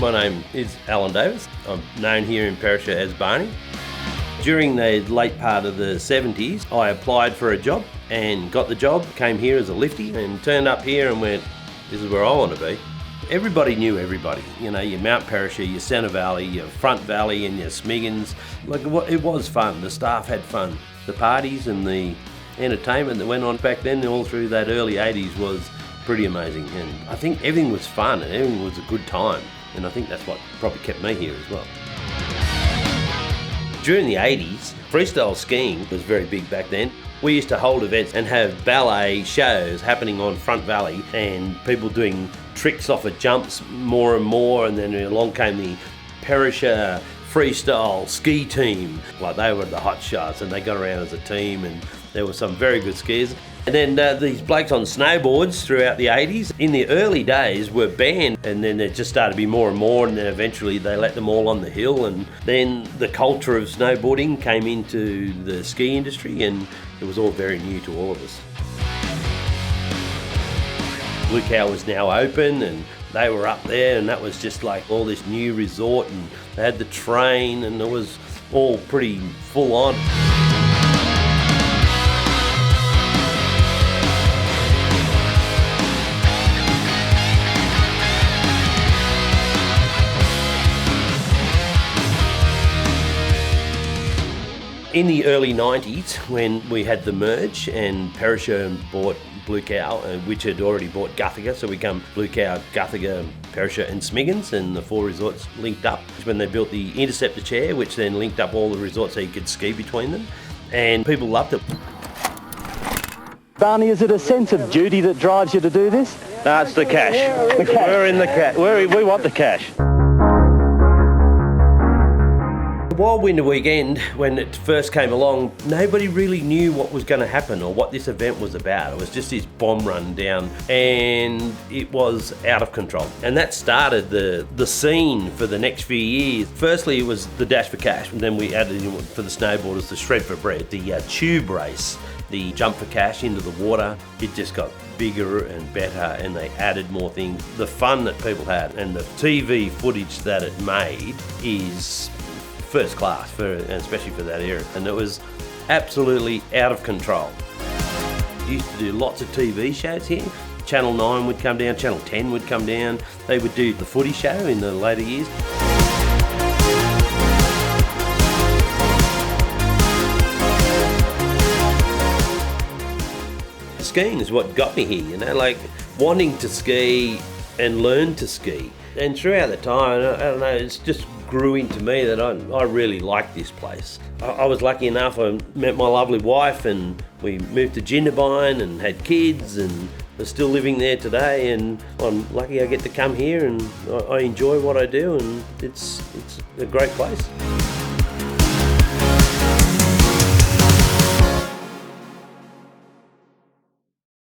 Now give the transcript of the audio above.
My name is Alan Davis. I'm known here in Perisher as Barney. During the late part of the 70s, I applied for a job and got the job, came here as a liftie and turned up here and went, this is where I want to be. Everybody knew everybody, you know, your Mount Perisher, your Centre Valley, your Front Valley and your Smiggins. Like, it was fun, the staff had fun. The parties and the entertainment that went on back then all through that early 80s was pretty amazing, and I think everything was fun and everything was a good time, and I think that's what probably kept me here as well. During the 80s, freestyle skiing was very big back then. We used to hold events and have ballet shows happening on Front Valley and people doing tricks off of jumps more and more, and then along came the Perisher freestyle ski team. Like, they were the hot shots and they got around as a team, and there were some very good skiers. And then these blokes on snowboards throughout the 80s, in the early days, were banned, and then there just started to be more and more, and then eventually they let them all on the hill, and then the culture of snowboarding came into the ski industry, and it was all very new to all of us. Blue Cow was now open, and they were up there, and that was just like all this new resort, and they had the train, and it was all pretty full on. In the early 90s, when we had the merge and Perisher bought Blue Cow, which had already bought Guthaga, so we became Blue Cow, Guthaga, Perisher and Smiggins, and the four resorts linked up. When they built the Interceptor chair, which then linked up all the resorts so you could ski between them, and people loved it. Barney, is it a sense of duty that drives you to do this? No, it's the cash. The cash. We're in the cash. We want the cash. Wild Winter Weekend, when it first came along, nobody really knew what was going to happen or what this event was about. It was just this bomb run down, and it was out of control. And that started the scene for the next few years. Firstly, it was the Dash for Cash, and then we added in for the snowboarders the Shred for Bread, the tube race, the Jump for Cash into the water. It just got bigger and better, and they added more things. The fun that people had and the TV footage that it made is first class, especially for that era, and it was absolutely out of control. We used to do lots of TV shows here. Channel 9 would come down, Channel 10 would come down. They would do the footy show in the later years. Skiing is what got me here, you know, like wanting to ski and learn to ski. And throughout the time, I don't know, it's just grew into me that I really like this place. I was lucky enough, I met my lovely wife and we moved to Jindabyne and had kids, and we're still living there today, and I'm lucky I get to come here, and I enjoy what I do, and it's a great place.